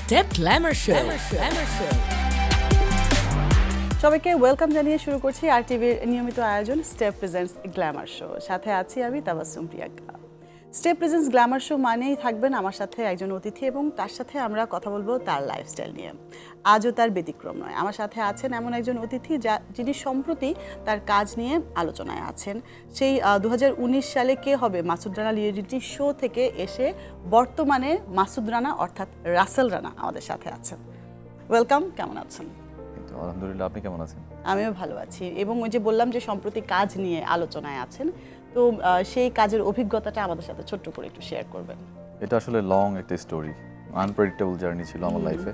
Step Glamour Show. সবাইকে welcome জানিয়ে শুরু করছি আরটিভির নিয়মিত আয়োজন স্টেপ প্রেজেন্টস গ্ল্যামার শো। সাথে আছি আমি Tabassum Priyanka. Step presents Glamour show মানেই থাকবেন আমার সাথে একজন অতিথি এবং তার সাথে আমরা কথা বলবো তার লাইফস্টাইল নিয়ে। আজও তার ব্যতিক্রম নয়, আমার সাথে আছেন এমন একজন অতিথি যিনি সম্প্রতি তার কাজ নিয়ে আলোচনায় আছেন। সেই 2019 সালে কে হবে মাসুদ রানা রিয়েলিটি শো থেকে এসে বর্তমানে মাসুদ রানা অর্থাৎ রাসেল রানা আমাদের সাথে আছেন। ওয়েলকাম, কেমন আছেন? আলহামদুলিল্লাহ, আপনি কেমন আছেন? আমিও ভালো আছি এবং ওই যে বললাম যে সম্প্রতি কাজ নিয়ে আলোচনায় আছেন, তো সেই কাজের অভিজ্ঞতাটা আমাদের সাথে ছোট্ট করে একটু শেয়ার করবেন। এটা আসলে লং একটা স্টোরি, আনপ্রেডিক্টেবল জার্নি ছিল আমার লাইফে।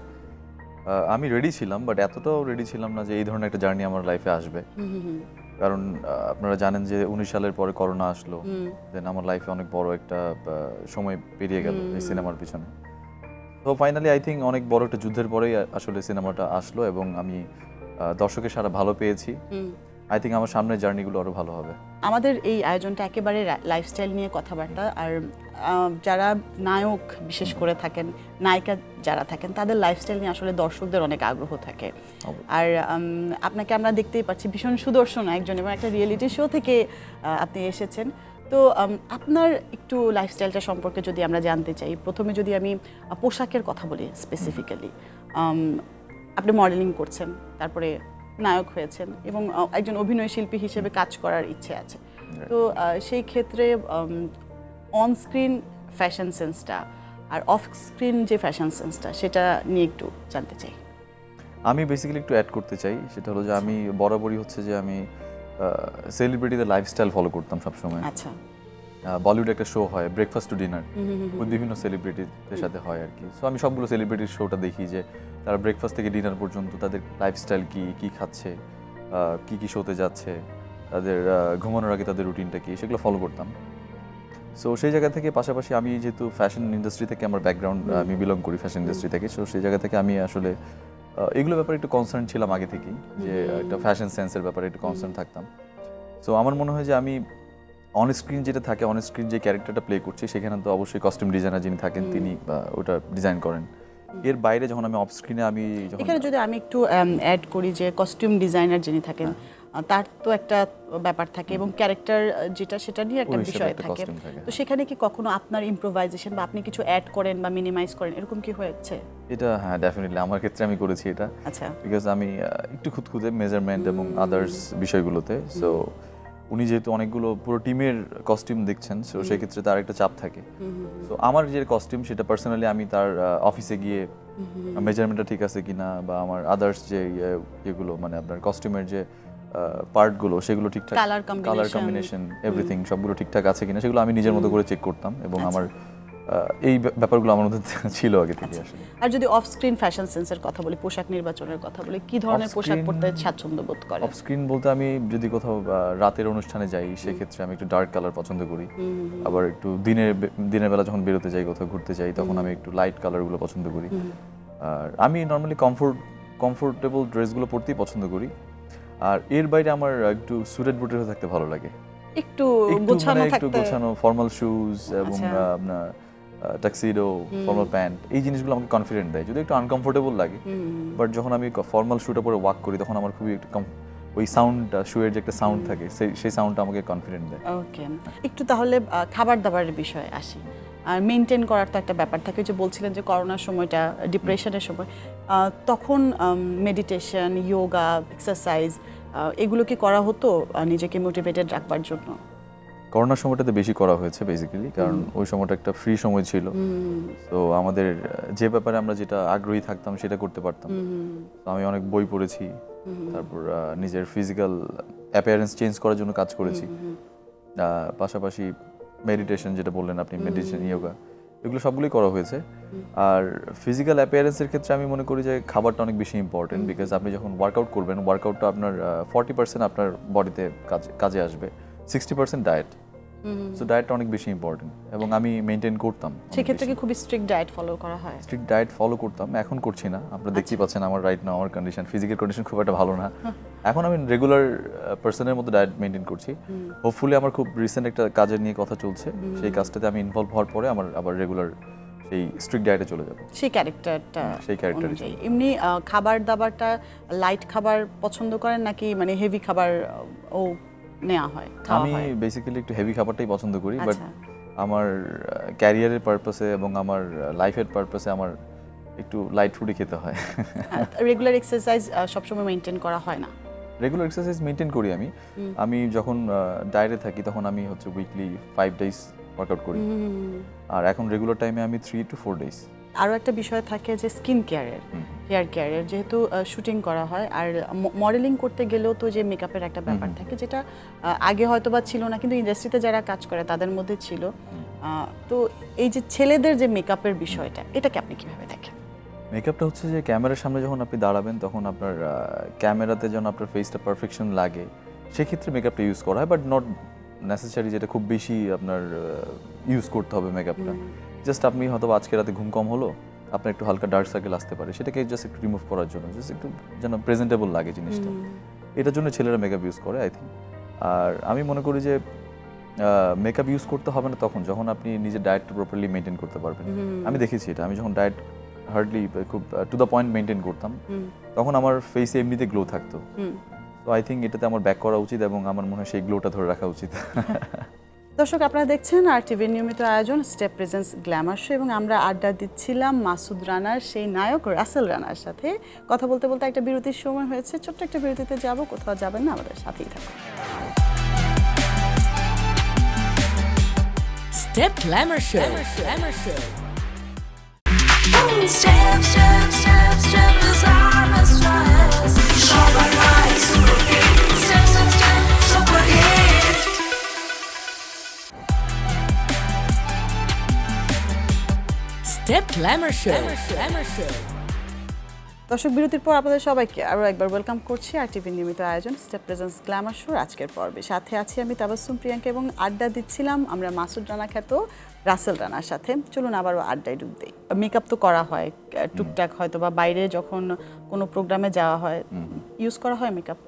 আমি রেডি ছিলাম, বাট এতটাও রেডি ছিলাম না যে এই ধরনের একটা জার্নি আমার লাইফে আসবে। কারণ আপনারা জানেন যে 19 সালের পরে করোনা আসলো, দেন আমার লাইফে অনেক বড় একটা সময় পেরিয়ে গেল এই সিনেমার পিছনে। তো ফাইনালি আই থিঙ্ক অনেক বড় একটা যুদ্ধের পরেই আসলে সিনেমাটা আসলো এবং আমি দর্শকের সারা ভালো পেয়েছি। আই থিঙ্ক আমার সামনের জার্নিগুলো আরো ভালো হবে। আমাদের এই আয়োজনটা একেবারে লাইফস্টাইল নিয়ে কথাবার্তা, আর যারা নায়ক বিশেষ করে থাকেন, নায়িকা যারা থাকেন, তাদের লাইফস্টাইল নিয়ে আসলে দর্শকদের অনেক আগ্রহ থাকে। আর আপনাকে আমরা দেখতেই পাচ্ছি ভীষণ সুদর্শন একজন এবং একটা রিয়েলিটি শো থেকে আপনি এসেছেন। তো আপনার একটু লাইফস্টাইলটা সম্পর্কে যদি আমরা জানতে চাই, প্রথমে যদি আমি পোশাকের কথা বলি স্পেসিফিক্যালি, আপনি মডেলিং করছেন, তারপরে নায়ক হয়েছেন এবং একজন অভিনয় শিল্পী হিসেবে কাজ করার ইচ্ছে আছে। তো সেই ক্ষেত্রে অন স্ক্রিন ফ্যাশন সেন্সটা আর অফ স্ক্রিন যে ফ্যাশন সেন্সটা, সেটা নিয়ে একটু জানতে চাই। আমি বেসিক্যালি একটু অ্যাড করতে চাই, সেটা হলো যে আমি বরাবরই হচ্ছে যে আমি সেলিব্রিটিদের লাইফস্টাইল ফলো করতাম সবসময়। আচ্ছা, বলিউডে একটা শো হয় ব্রেকফাস্ট টু ডিনার, ওই বিভিন্ন সেলিব্রিটিদের সাথে হয় আর কি। সো আমি সবগুলো সেলিব্রিটির শোটা দেখি যে তারা ব্রেকফাস্ট থেকে ডিনার পর্যন্ত তাদের লাইফস্টাইল কী খাচ্ছে, কী শোতে যাচ্ছে, তাদের ঘুমানোর আগে তাদের রুটিনটা কী, সেগুলো ফলো করতাম। সো সেই জায়গা থেকে পাশাপাশি আমি যেহেতু ফ্যাশন ইন্ডাস্ট্রি থেকে আমার ব্যাকগ্রাউন্ড, আমি বিলং করি ফ্যাশন ইন্ডাস্ট্রি থেকে, সো সেই জায়গা থেকে আমি আসলে এগুলো ব্যাপারে একটু কনসার্ন ছিলাম আগে থেকেই, যে একটা ফ্যাশন সেন্সের ব্যাপারে একটু কনসার্ন থাকতাম। সো আমার মনে হয় যে আমি অন স্ক্রিন যেটা থাকে, অন স্ক্রিন যে ক্যারেক্টারটা প্লে করছি, সেখানে তো অবশ্যই কস্টিউম ডিজাইনার যিনি থাকেন তিনি ওটা ডিজাইন করেন। এর বাইরে যখন আমি অফ স্ক্রিনে আমি এখানে যদি আমি একটু অ্যাড করি যে কস্টিউম ডিজাইনার যিনি থাকেন, তার তো একটা ব্যাপার থাকে এবং ক্যারেক্টার যেটা সেটা নিয়ে একটা বিষয় থাকে। তো সেখানে কি কখনো আপনার ইম্প্রোভাইজেশন বা আপনি কিছু অ্যাড করেন বা মিনিমাইজ করেন, এরকম কি হয়েছে? এটা হ্যাঁ, ডেফিনেটলি আমার ক্ষেত্রে আমি করেছি এটা। আচ্ছা, বিকজ আমি একটু খুঁতখুঁতে মেজারমেন্ট এবং আদার্স বিষয়গুলোতে। সো উনি যেহেতু অনেকগুলো পুরো টিমের কস্টিউম দেখছেন, সো সেক্ষেত্রে তার একটা চাপ থাকে। সো আমার যে কস্টিউম সেটা পার্সোনালি আমি তার অফিসে গিয়ে মেজারমেন্টটা ঠিক আছে কিনা, বা আমার আদার্স যে ইয়েগুলো মানে আপনার কস্টিউমের যে পার্টগুলো সেগুলো ঠিকঠাক, কালার কম্বিনেশন এভরিথিং সবগুলো ঠিকঠাক আছে কিনা, সেগুলো আমি নিজের মতো করে চেক করতাম এবং আমার এই ব্যাপারগুলো আমার মধ্যে ছিল আগে থেকে আসলে। আর যদি অফ স্ক্রিন ফ্যাশন সেন্সের কথা বলি, পোশাক নির্বাচনের কথা বলি, কি ধরনের পোশাক পরতে স্বাচ্ছন্দ্য বোধ করেন? অফ স্ক্রিন বলতে আমি যদি কোথাও রাতের অনুষ্ঠানে যাই, সেক্ষেত্রে আমি একটু ডার্ক কালার পছন্দ করি। আবার একটু দিনের বেলা যখন বেরোতে যাই, কোথাও ঘুরতে যাই, তখন আমি একটু লাইট কালারগুলো পছন্দ করি। আর আমি নর্মালি কমফোর্টেবল ড্রেসগুলো পরতেই পছন্দ করি। আর এর বাইরে আমার একটু সুটেড বুটেড হয়ে থাকতে ভালো লাগে, একটু গোছানো ফর্মাল শুজ এবং আপনার টাক্সিডো, ফর্মাল প্যান্ট, এই জিনিসগুলো আমাকে কনফিডেন্ট দেয়। যদি একটু আনকমফোর্টেবল লাগে, বাট যখন আমি ফর্মাল শুটা পরে ওয়াক করি, তখন আমার খুবই একটু ওই সাউন্ডটা, শুয়ের যে একটা সাউন্ড থাকে, সেই সাউন্ডটা আমাকে কনফিডেন্ট দেয়। ওকে, একটু তাহলে খাবার দাবারের বিষয়ে আসি। আর মেনটেন করার তো একটা ব্যাপার থাকে, যে বলছিলেন যে করোনার সময়টা, ডিপ্রেশনের সময়, তখন মেডিটেশন, যোগা, এক্সারসাইজ এগুলো কি করা হতো নিজেকে মোটিভেটেড রাখবার জন্য? করোনার সময়টাতে বেশি করা হয়েছে বেসিক্যালি, কারণ ওই সময়টা একটা ফ্রি সময় ছিল। তো আমাদের যে ব্যাপারে আমরা যেটা আগ্রহী থাকতাম সেটা করতে পারতাম। তো আমি অনেক বই পড়েছি, তারপর নিজের ফিজিক্যাল অ্যাপিয়ারেন্স চেঞ্জ করার জন্য কাজ করেছি। পাশাপাশি মেডিটেশন যেটা বললেন আপনি, মেডিটেশন, যোগা, এগুলো সবগুলোই করা হয়েছে। আর ফিজিক্যাল অ্যাপিয়ারেন্সের ক্ষেত্রে আমি মনে করি যে খাবারটা অনেক বেশি ইম্পর্টেন্ট। বিকজ আপনি যখন ওয়ার্কআউট করবেন, ওয়ার্কআউটটা আপনার 40% আপনার বডিতে কাজে আসবে, 60% ডায়েট। সো ডায়েটটা অনেক বেশি ইম্পর্টেন্ট এবং আমি মেনটেন করতাম। সেক্ষেত্রে কি খুব স্ট্রিক্ট ডায়েট ফলো করা হয়? স্ট্রিক্ট ডায়েট ফলো করতাম, এখন করছি না। আপনারা দেখতেই পাচ্ছেন আমার রাইট নাও আমার কন্ডিশন, ফিজিক্যাল কন্ডিশন খুব একটা ভালো না। এখন আমি রেগুলার পার্সনের মতো ডায়েট মেনটেন করছি। হোপফুলি আমার খুব রিসেন্ট একটা কাজের নিয়ে কথা চলছে, সেই কাজটাতে আমি ইনভলভ হওয়ার পরে আমার আবার রেগুলার সেই স্ট্রিক্ট ডায়েটে চলে যাব। সেই ক্যারেক্টারটা সেই ক্যারেক্টারে অনুযায়ী। এমনি খাবার দাবারটা লাইট খাবার পছন্দ করেন নাকি মানে হেভি খাবার ও নেওয়া হয় খাওয়া আমি হয়? বেসিক্যালি একটু হেভি খাবারটাই পছন্দ করি, বাট আচ্ছা। আমার ক্যারিয়ারের পারপাসে এবং আমার লাইফের পারপাসে আমার একটু লাইট ফুডই খেতে হয়। রেগুলার এক্সারসাইজ সবসময় মেনটেন করা হয় না? রেগুলার এক্সারসাইজ মেনটেন করি আমি যখন ডায়েটে থাকি তখন আমি হচ্ছে উইকলি 5 ডেজ ওয়ার্কআউট করি, আর এখন রেগুলার টাইমে আমি 3 to 4 ডেজ। আরও একটা বিষয় থাকে যে স্কিন কেয়ারের, হেয়ার কেয়ারের, যেহেতু শুটিং করা হয় আর মডেলিং করতে গেলেও তো যে মেকআপের একটা ব্যাপার থাকে, যেটা আগে হয়তো বা ছিল না, কিন্তু ইন্ডাস্ট্রিতে যারা কাজ করে তাদের মধ্যে ছিল। তো এই যে ছেলেদের যে মেকআপের বিষয়টা, এটাকে আপনি কিভাবে দেখেন? মেকআপটা হচ্ছে যে ক্যামেরার সামনে যখন আপনি দাঁড়াবেন তখন আপনার ক্যামেরাতে যখন আপনার ফেসটা পারফেকশন লাগে সেক্ষেত্রে মেকআপটা ইউজ করা হয়, বাট নট নেসেসারি যেটা খুব বেশি আপনার ইউজ করতে হবে মেকআপটা। জাস্ট আপনি হয়তো আজকে রাতে ঘুম কম হলো, আপনার একটু হালকা ডার্ক সার্কেল আসতে পারে, সেটাকে জাস্ট একটু রিমুভ করার জন্য, জাস্ট একটু যেন প্রেজেন্টেবল লাগে জিনিসটা, এটার জন্য ছেলেরা মেকআপ ইউজ করে আই থিঙ্ক। আর আমি মনে করি যে মেকআপ ইউজ করতে হবে না তখন যখন আপনি নিজের ডায়েটটা প্রপারলি মেনটেন করতে পারবেন। আমি দেখেছি এটা, আমি যখন ডায়েট হার্ডলি খুব টু দ্য পয়েন্ট মেনটেন করতাম তখন আমার ফেসে এমনিতে গ্লো থাকতো। তো আই থিঙ্ক এটাতে আমার ব্যাক করা উচিত এবং আমার মনে হয় সেই গ্লোটা ধরে রাখা উচিত। দর্শক, আপনারা দেখছেন RTV নিয়মিত আয়োজন স্টেপ প্রেজেন্স গ্ল্যামার শো, এবং আমরা আড্ডা দিচ্ছিলাম মাসুদ রানার সেই নায়ক রাসেল রানার সাথে। কথা বলতে বলতে একটা বিরতির সময় হয়েছে, ছোট্ট একটা বিরতিতে যাব, কোথাও যাবেন না, আমাদের সাথেই থাকুন। Step Glamour Show. Glamour Show. Step, step, step, step is our mistress. Super high, super fit. Step, step, step, super hit. Step Glamour Show. Glamour Show. দর্শক, বিরতির পর আপনাদের সবাইকে আরও একবার ওয়েলকাম করছি RTV নিয়মিত আয়োজন স্টেপ প্রেজেন্স গ্ল্যামার শোর আজকের পর্বে। সাথে আছি আমি তাবাসসুম প্রিয়াঙ্কা, এবং আড্ডা দিচ্ছিলাম আমরা মাসুদ রানা খ্যাত রাসেল রানার সাথে। চলুন আবারও আড্ডায় ডুব দিই। মেকআপ তো করা হয় টুকটাক, হয়তো বা বাইরে যখন কোনো প্রোগ্রামে যাওয়া হয় ইউজ করা হয় মেকআপ।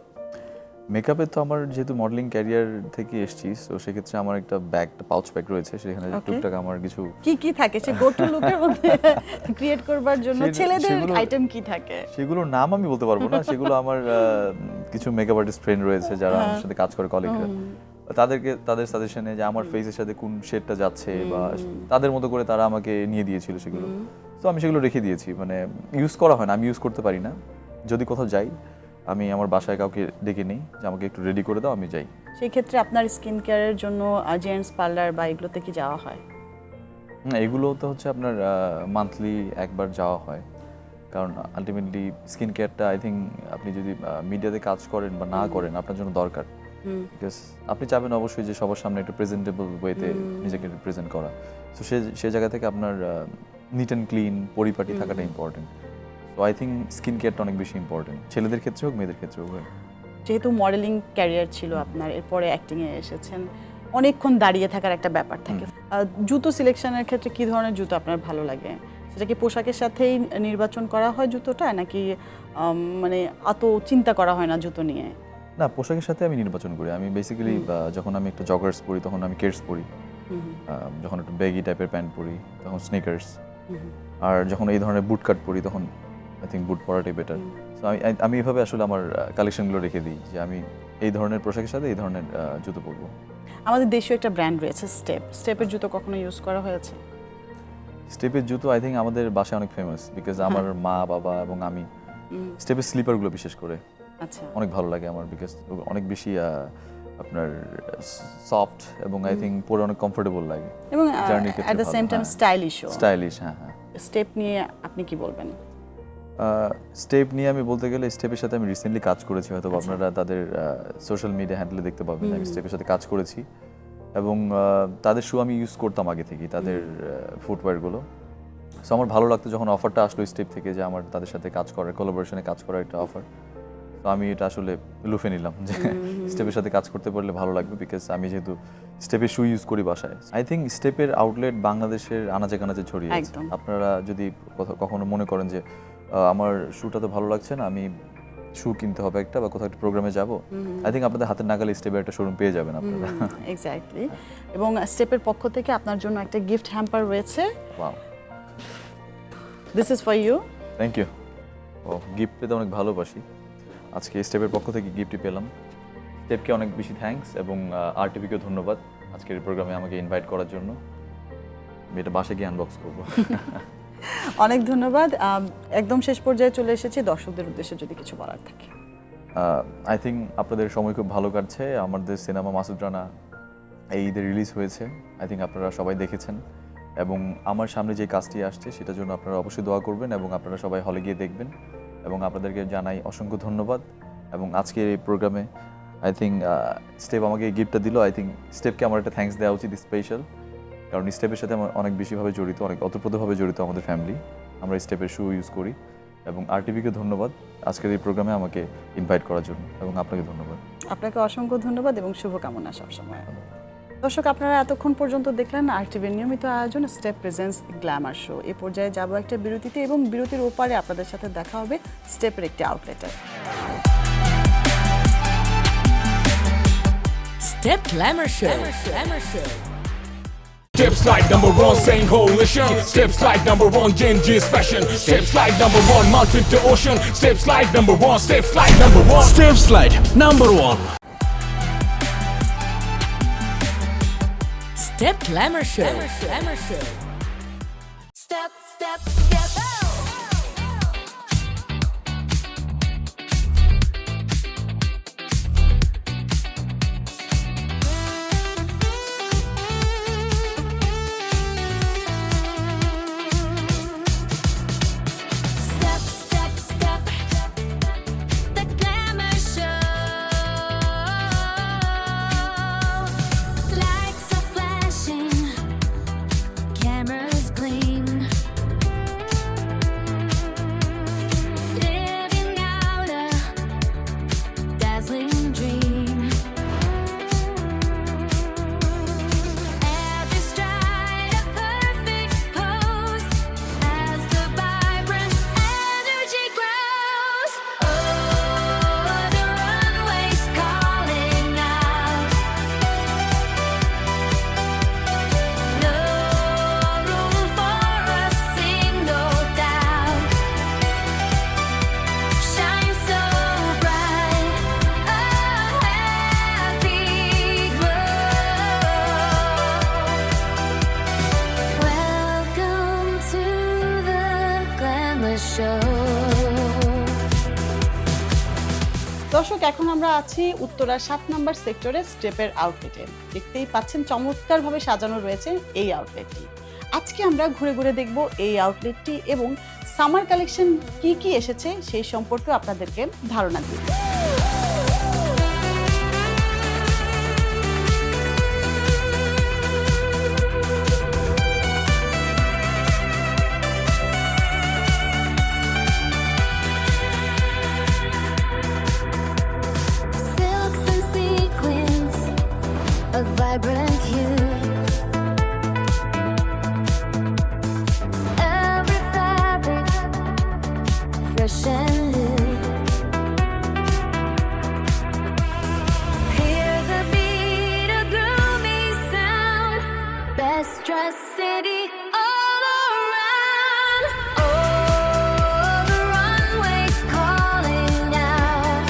মেকআপে তো আমার যেহেতু মডেলিং ক্যারিয়ার থেকে এসেছি, তো সেক্ষেত্রে আমার একটা ব্যাগ, পাউচ ব্যাগ রয়েছে, সেখানে টুকটাক আমার কিছু কি থাকে সে গো টু লুকের মধ্যে ক্রিয়েট করবার জন্য ছেলেদের আইটেম কি থাকে? সেগুলোর নাম আমি বলতে পারবো না, সেগুলো আমার কিছু মেকআপ আর্টিস্ট ফ্রেন্ড রয়েছে যারা আমার সাথে কাজ করে, কলিগরা, তাদের সাজেশনে যে আমার ফেসের সাথে কোন শেডটা যাচ্ছে বা তাদের মতো করে তারা আমাকে নিয়ে দিয়েছিল সেগুলো। তো আমি সেগুলো রেখে দিয়েছি, মানে ইউজ করা হয় না, আমি ইউজ করতে পারি না। যদি কোথাও যাই আমি আমার বাসায় কাউকে ডেকে নিই যে আমাকে একটু রেডি করে দাও, আমি যাই। সেই ক্ষেত্রে আপনার স্কিন কেয়ারের জন্য জেন্টস পার্লার বা এগুলোতে কি যাওয়া হয়? এগুলো তো হচ্ছে আপনার মান্থলি একবার যাওয়া হয়, কারণ আলটিমেটলি স্কিন কেয়ারটা আই থিঙ্ক আপনি যদি মিডিয়াতে কাজ করেন বা না করেন আপনার জন্য দরকার। বিকজ আপনি চাবেন অবশ্যই যে সবার সামনে একটু প্রেজেন্টেবল ওয়েতে নিজেকে প্রেজেন্ট করা। তো সে জায়গা থেকে আপনার নিট অ্যান্ড ক্লিন পরিপাটি থাকাটা ইম্পর্টেন্ট। তো আই থিঙ্ক স্কিন কেয়ারটা অনেক বেশি ইম্পর্টেন্ট, ছেলেদের ক্ষেত্রে হোক মেয়েদের ক্ষেত্রে হোক। যেহেতু মডেলিং ক্যারিয়ার ছিল আপনার, এরপরে অ্যাক্টিংয়ে এসেছেন, অনেকক্ষণ দাঁড়িয়ে থাকার একটা ব্যাপার থাকে। জুতো সিলেকশনের ক্ষেত্রে কি ধরনের জুতো আপনার ভালো লাগে? সেটা কি পোশাকের সাথেই নির্বাচন করা হয় জুতোটা, নাকি মানে অত চিন্তা করা হয় না জুতো নিয়ে? না, পোশাকের সাথে আমি নির্বাচন করি। আমি বেসিক্যালি যখন আমি একটা জগার্স পরি তখন আমি কেটস পরি, যখন একটু ব্যাগি টাইপের প্যান্ট পরি তখন স্নিকার্স, আর যখন এই ধরনের বুট কাট পরি তখন আই থিঙ্ক বুট পরাটাই বেটার। সো আমি এভাবে আসলে আমার কালেকশনগুলো রেখে দিই যে আমি এই ধরনের পোশাকের সাথে এই ধরনের জুতো পরবো। আমাদের দেশীয় একটা ব্র্যান্ড রয়েছে স্টেপের জুতো কখনো ইউজ করা হয়েছে? স্টেপের জুতো আই থিঙ্ক আমাদের বাসায় অনেক ফেমাস, বিকজ আমার মা বাবা এবং আমি স্টেপের স্লিপারগুলো বিশেষ করে আচ্ছা অনেক ভালো লাগে আমার, বিকজ অনেক বেশি আপনার সফট এবং আই থিঙ্ক পরে অনেক কমফোর্টেবল লাগে এবং জার্নির ক্ষেত্রে অ্যাট দ্য সেম টাইম স্টাইলিশও। স্টাইলিশ। হ্যাঁ হ্যাঁ। স্টেপ নিয়ে আপনি কি বলবেন? স্টেপ নিয়ে আমি বলতে গেলে স্টেপের সাথে আমি রিসেন্টলি কাজ করেছি, হয়তো আপনারা তাদের সোশ্যাল মিডিয়া হ্যান্ডেলে দেখতে পাবেন। আমি স্টেপের সাথে কাজ করেছি এবং তাদের শু আমি ইউজ করতাম আগে থেকেই, তাদের ফুটওয়্যারগুলো। সো আমার ভালো লাগতো যখন অফারটা আসলো স্টেপ থেকে যে আমার তাদের সাথে কাজ করার, কোলাবোরেশনে কাজ করার একটা অফার। তো আমি এটা আসলে লুফে নিলাম যে স্টেপের সাথে কাজ করতে পারলে ভালো লাগবে, বিকজ আমি যেহেতু স্টেপের শু ইউজ করি বাসায়। আই থিঙ্ক স্টেপের আউটলেট বাংলাদেশের আনাচে কানাচে ছড়িয়ে আছে। আপনারা যদি কখনো মনে করেন যে আমার শুটা তো ভালো লাগছে না, আমি শু কিনতে হবে একটা বা কোথাও একটা প্রোগ্রামে যাব, আই থিঙ্ক আপনাদের হাতের নাগালে স্টেপের একটা শোরুম পেয়ে যাবেন আপনারা। এক্স্যাক্টলি। এবং স্টেপের পক্ষ থেকে আপনার জন্য একটা গিফট হ্যাম্পার রয়েছে। Wow, this is for you. Thank you. ও গিফট পেতে অনেক ভালোবাসি, আজকে স্টেপের পক্ষ থেকে গিফটই পেলাম। স্টেপকে অনেক বেশি থ্যাঙ্কস এবং আরটিভিকেও ধন্যবাদ আজকের প্রোগ্রামে আমাকে ইনভাইট করার জন্য। আমি এটা বাসায় গিয়ে আনবক্স করবো। অনেক ধন্যবাদ। একদম শেষ পর্যায়ে চলে এসেছি, দর্শকদের উদ্দেশ্যে যদি কিছু বলার থাকে। আই থিঙ্ক আপনাদের সময় খুব ভালো কাটছে। আমাদের সিনেমা মাসুদ রানা এই ঈদে রিলিজ হয়েছে, আই থিঙ্ক আপনারা সবাই দেখেছেন এবং আমার সামনে যে কাজটি আসছে সেটার জন্য আপনারা অবশ্যই দোয়া করবেন এবং আপনারা সবাই হলে গিয়ে দেখবেন এবং আপনাদেরকে জানাই অসংখ্য ধন্যবাদ। এবং আজকের এই প্রোগ্রামে আই থিঙ্ক স্টেপ আমাকে এই গিফটটা দিল, আই থিঙ্ক স্টেপকে আমার একটা থ্যাঙ্কস দেওয়া উচিত স্পেশাল, কারণ স্টেপের সাথে আমার অনেক বেশিভাবে জড়িত, অনেক ওতপ্রোতভাবে জড়িত আমাদের ফ্যামিলি। আমরা স্টেপের শু ইউজ করি এবং আরটিভিকে ধন্যবাদ আজকের এই প্রোগ্রামে আমাকে ইনভাইট করার জন্য এবং আপনাকে ধন্যবাদ। আপনাকে অসংখ্য ধন্যবাদ এবং শুভকামনা সবসময়। দর্শক, আপনারা এতক্ষণ পর্যন্ত দেখলেন আরটিভির নিয়মিত আয়োজন স্টেপ প্রেজেন্স গ্ল্যামার শো। এই পর্যায়ে যাব একটা বিরতিতে এবং বিরতির ওপারে আপনাদের সাথে দেখা হবে স্টেপের একটি আউটলেটে। Step Glamour Show. Glamour Show. Steps like number one, saying coalition. Steps like number one, Genji's fashion. Steps like number one, mountain to ocean. Steps like number one, steps like number one. Step Slide number 1. Step Glamour Show. Glamour Show. Step, step, step. Step, step, step. The glamour show. Lights are flashing, cameras gleam. Living out a dazzling dream. Every stride a perfect pose as the vibrant energy grows. Oh, the runway's calling out. No room for a single doubt. Shine so bright, a happy glow. Welcome to the glamour show. দর্শক, এখন আমরা আছি উত্তরার 7 নম্বর সেক্টরে স্টেপের আউটলেটে। দেখতেই পাচ্ছেন চমৎকারভাবে সাজানো রয়েছে এই আউটলেটটি। আজকে আমরা ঘুরে ঘুরে দেখব এই আউটলেটটি এবং সামার কালেকশন কি কি এসেছে সেই সম্পর্কে আপনাদেরকে ধারণা দিব। Silks and sequins of vibrant hue. Every fabric fresh and new. Hear the beat, a groovy sound. Best dressed city all around. Oh, the runway's calling out.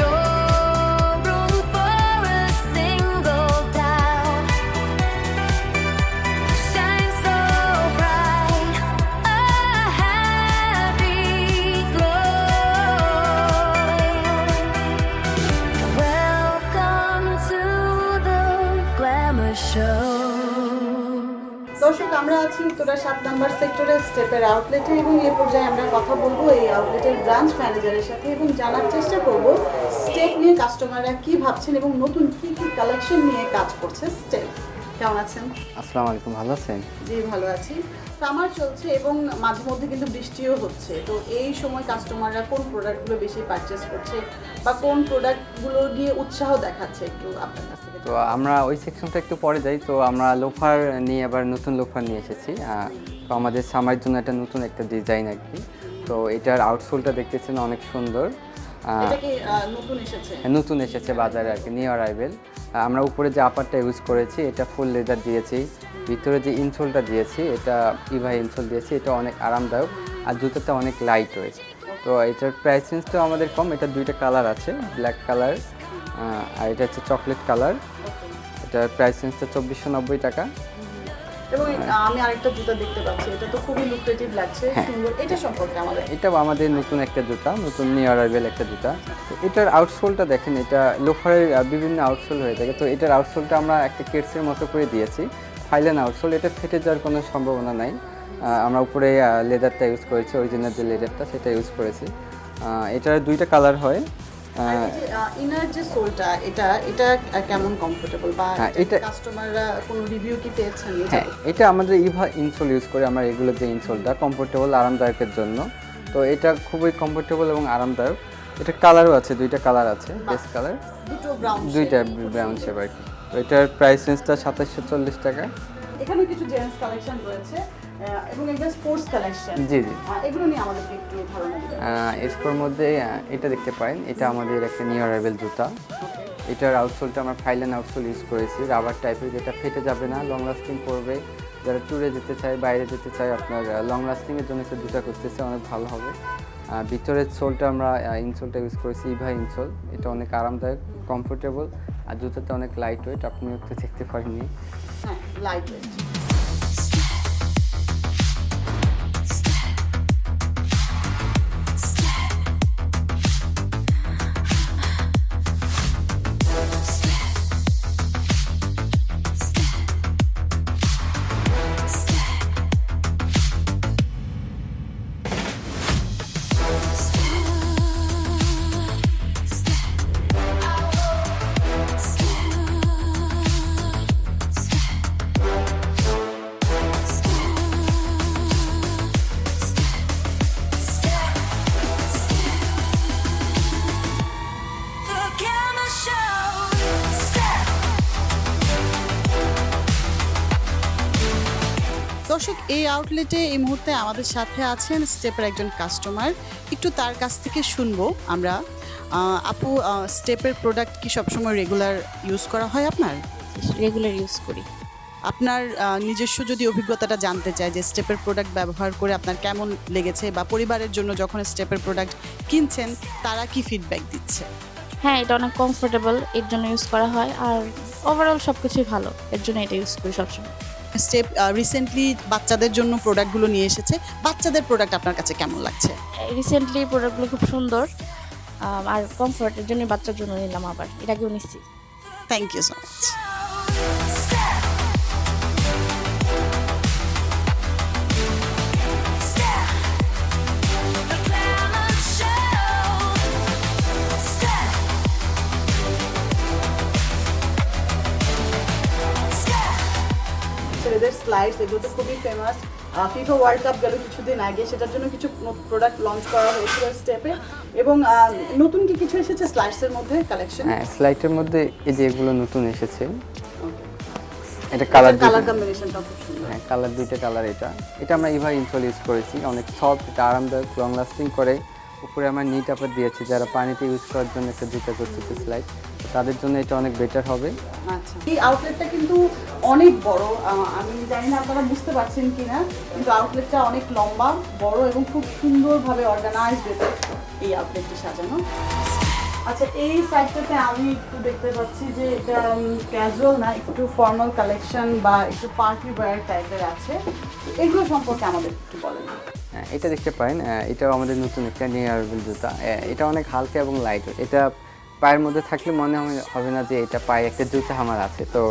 No room for a single doubt. Shine so bright, a happy glow. Welcome to the glamour show. দর্শক, আমরা আছি উত্তরা 7 নম্বর সেক্টরে স্টেপের আউটলেটে এবং এই পর্যায়ে আমরা কথা বলবো এই আউটলেটের ব্রাঞ্চ ম্যানেজারের সাথে এবং জানার চেষ্টা করব স্টেপ নিয়ে কাস্টমাররা কি ভাবছেন এবং নতুন কি কি কালেকশন নিয়ে কাজ করছে স্টেপ। কেমন আছেন? আসসালামু আলাইকুম, ভালো আছেন? জি, ভালো আছি। সামার চলছে এবং মাঝে মধ্যে কিন্তু বৃষ্টিও হচ্ছে, তো এই সময় কাস্টমাররা কোন প্রোডাক্টগুলো বেশি পারচেস করছে বা কোন প্রোডাক্টগুলো নিয়ে উৎসাহ দেখাচ্ছে একটু আপনার কাছ থেকে। তো আমরা ওই সেকশনটা একটু পরে যাই। তো আমরা লোফার নিয়ে আবার নতুন লোফার নিয়ে এসেছি। তো আমাদের সামার জন্য একটা নতুন একটা ডিজাইন আর কি। তো এটার আউটসোলটা দেখতেছেন অনেক সুন্দর। এটা কি নতুন এসেছে? নতুন এসেছে বাজারে আর কি, নিউ অ্যারাইভেল। আমরা উপরে যে আপারটা ইউজ করেছি এটা ফুল লেদার দিয়েছি, ভিতরে যে ইনসোলটা দিয়েছি এটা ইভা ইনসোল দিয়েছি, এটা অনেক আরামদায়ক আর জুতোটা অনেক লাইট ওয়েট। তো এটার প্রাইস রেঞ্জটাও আমাদের কম, এটা দুইটা কালার আছে, ব্ল্যাক কালার আর এটা হচ্ছে চকলেট কালার। এটার প্রাইস রেঞ্জটা 2490 টাকা। এবং আমি আরেকটা জুতা দেখতে পাচ্ছি, এটা তো খুবই লুক্রেটিভ লাগছে, সুন্দর। এটা সম্পর্কে আমাদের এটাও আমাদের নতুন একটা জুতা, নতুন নিউ অ্যারাইভেল একটা জুতা। তো এটার আউটসোলটা দেখেন, এটা লোফারের বিভিন্ন আউটসোল হয়ে থাকে, তো এটার আউটসোলটা আমরা একটা কেটসের মতো করে দিয়েছি, ফাইলেন আউটসোল। এটা ফেটে যাওয়ার কোনো সম্ভাবনা নাই। আমরা উপরে লেদারটা ইউজ করেছি, অরিজিনাল যে লেদারটা সেটা ইউজ করেছি। এটার দুইটা কালার হয়। ইনার যে সোলটা, এটা কেমন কমফোর্টেবল, বা হ্যাঁ, এটা এটা- কাস্টমাররা কোনো রিভিউ কি পেয়েছেন? হ্যাঁ, এটা আমাদের ইভা ইনসোল ইউজ করে আমরা, এগুলো যে ইনসোলটা কমফোর্টেবল আরামদায়কের জন্য। তো এটা খুবই কমফোর্টেবল এবং আরামদায়ক। এটা কালারও আছে, দুইটা কালার আছে, বেস্ট কালার, দুটো ব্রাউন, দুইটা ব্রাউন শেপ আর কি। তো এটার প্রাইস রেঞ্জটা 2740 টাকা। এখানে কিছু জেন্টস কালেকশন রয়েছে এবং একটা স্পোর্টস কালেকশন। জি জি। এগুলো নিয়ে আমাদেরকে একটু ধারণা দিবেন। এরপর মধ্যে এটা দেখতে পারেন, এটা আমাদের একটা নিউ অ্যারাইভেল জুতা। এটার আউটসোলটা আমরা ফাইলেন আউটসোল ইউজ করেছি, রাবার টাইপের, যেটা ফেটে যাবে না, লং লাস্টিং করবে। যারা ট্যুরে যেতে চায়, বাইরে যেতে চায়, আপনার লং লাস্টিংয়ের জন্য একটা জুতা করতেছে, অনেক ভালো হবে। ভিতরের সোলটা আমরা ইনসোলটা ইউজ করেছি ইভা ইনসোল, এটা অনেক আরামদায়ক, কমফোর্টেবল আর জুতাটা অনেক লাইট ওয়েট, আপনি একটু দেখতে পারেননি। হ্যাঁ, light weight. The camera show. Step. দর্শক, এই আউটলেটে এই মুহূর্তে আমাদের সাথে আছেন স্টেপের একজন কাস্টমার। একটু তার কাছ থেকে শুনবো আমরা। আপু, স্টেপের প্রোডাক্ট কি সবসময় রেগুলার ইউজ করা হয় আপনার? রেগুলার ইউজ করি। আপনার নিজস্ব যদি অভিজ্ঞতাটা জানতে চাই যে স্টেপের প্রোডাক্ট ব্যবহার করে আপনার কেমন লেগেছে, বা পরিবারের জন্য যখন স্টেপের প্রোডাক্ট কিনছেন তারা কি ফিডব্যাক দিচ্ছে? হ্যাঁ, এটা অনেক কমফোর্টেবল, এর জন্য ইউজ করা হয়, আর ওভারঅল সব কিছুই ভালো, এর জন্য এটা ইউজ করি সবসময়। স্টেপ রিসেন্টলি বাচ্চাদের জন্য প্রোডাক্টগুলো নিয়ে এসেছে, বাচ্চাদের প্রোডাক্ট আপনার কাছে কেমন লাগছে? রিসেন্টলি প্রোডাক্টগুলো খুব সুন্দর আর কমফোর্ট, এর জন্য বাচ্চার জন্য নিলাম, আবার এর আগেও নিচ্ছি। Thank you so much. Step. Step. The camera show. Step. Step. ছেলেদের স্লাইডস, এগুলো তো খুবই ফেমাস। ফিফা ওয়ার্ল্ড কাপ গেল কিছুদিন আগে, সেটার জন্য কিছু প্রোডাক্ট লঞ্চ করা হয়েছিল স্টেপে। এবং নতুন কি কিছু এসেছে স্লাইডসের মধ্যে কালেকশন? হ্যাঁ, স্লাইটের মধ্যে এই যে এগুলো নতুন এসেছে। এটা কালার কম্বিনেশনটা খুব সুন্দর। হ্যাঁ, কালার দুইটা কালার। এটা আমরা ইভা ইনসোল ইউজ করেছি, অনেক সফট, এটা আরামদায়ক, লং লাস্টিং করে। উপরে আমরা নিট আপার দিয়েছি, যারা পানিতে ইউজ করার জন্য একটা জুতা করতেছে স্লাইড, তাদের জন্য এটা অনেক বেটার হবে। আচ্ছা, এই আউটলেটটা কিন্তু অনেক বড়। আমি জানি না আপনারা বুঝতে পারছেন কিনা, কিন্তু আউটলেটটা অনেক লম্বা, বড় এবং খুব সুন্দরভাবে অর্গানাইজড এই আউটলেটটি সাজানো। আচ্ছা, এই সাইডটাতে আমি একটু দেখতে পাচ্ছি যে এটা ক্যাজুয়াল না, একটু ফর্মাল কালেকশন বা একটু পার্টি ওয়্যার টাইপের আছে। এগুলো সম্পর্কে আমাদের একটু বলেন। হ্যাঁ, এটা দেখতে পারেন, এটাও আমাদের নতুন একটা নিউ অ্যারাইভেল জুতা। এটা অনেক হালকা এবং লাইট, এটা পায়ের মধ্যে থাকলে মনে হবে না যে এটা পায়ে একটা জুতা আমার আছে। তো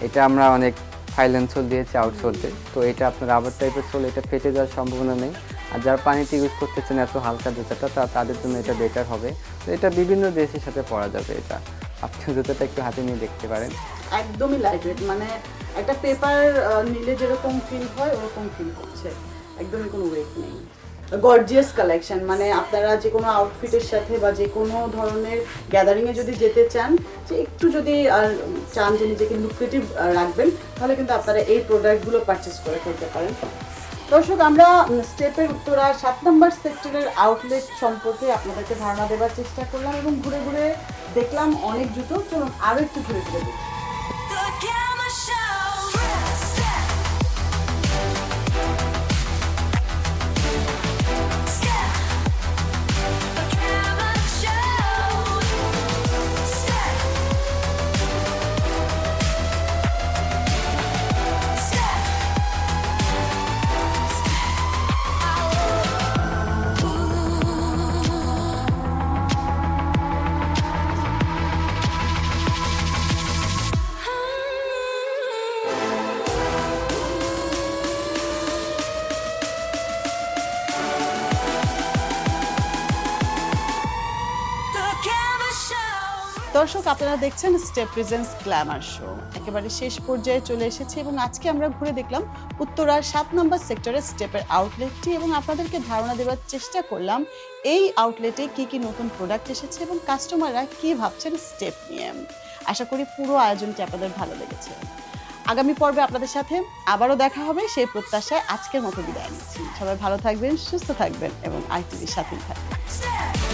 এটা আমরা অনেক ফাইলেন সোল দিয়েছি আউটসোলতে, তো এটা আপনার রাবার টাইপের সোল, এটা ফেটে যাওয়ার সম্ভাবনা নেই। আর যারা পানিতে ইউজ করতেছেন এত হালকা জুতাটা, তাদের জন্য এটা বেটার হবে। তো এটা বিভিন্ন দেশের সাথে পরা যাবে। এটা আপনি জুতাটা একটু হাতে নিয়ে দেখতে পারেন, একদমই লাইট ওয়েট, মানে একটা পেপার নিলে যেরকম ফিল হয় ওরকম ফিল হচ্ছে, একদমই কোনো ওয়েট নেই। গর্জিয়াস কালেকশন, মানে আপনারা যে কোনো আউটফিটের সাথে বা যে কোনো ধরনের গ্যাদারিংয়ে যদি যেতে চান, যে একটু যদি চান যে নিজেকে লুক্রেটিভ রাখবেন, তাহলে কিন্তু আপনারা এই প্রোডাক্টগুলো পারচেস করে ফেলতে পারেন। দর্শক, আমরা স্টেপের উত্তরা 7 নম্বর সেক্টরের আউটলেট সম্পর্কে আপনাদেরকে ধারণা দেওয়ার চেষ্টা করলাম এবং ঘুরে ঘুরে দেখলাম অনেক জুতো। চলুন আরো একটু ঘুরে ঘুরে দেখি। The Gamma Show. Step. Step. The Gamma Show. Step. Step. The Gamma Show. দর্শক, আপনারা দেখছেন স্টেপ প্রেজেন্স গ্ল্যামার শো। একেবারে শেষ পর্যায়ে চলে এসেছি এবং আজকে আমরা ঘুরে দেখলাম উত্তরার 7 নম্বর সেক্টরের স্টেপের আউটলেটটি এবং আপনাদেরকে ধারণা দেওয়ার চেষ্টা করলাম এই আউটলেটে কি কি নতুন প্রোডাক্ট এসেছে এবং কাস্টমাররা কি ভাবছেন স্টেপ নিয়ে। আশা করি পুরো আয়োজনটি আপনাদের ভালো লেগেছে। আগামী পর্বে আপনাদের সাথে আবারও দেখা হবে সেই প্রত্যাশায় আজকের মতো বিদায় নিচ্ছি। সবাই ভালো থাকবেন, সুস্থ থাকবেন এবং আইটিভির সাথেই থাকবেন। Step.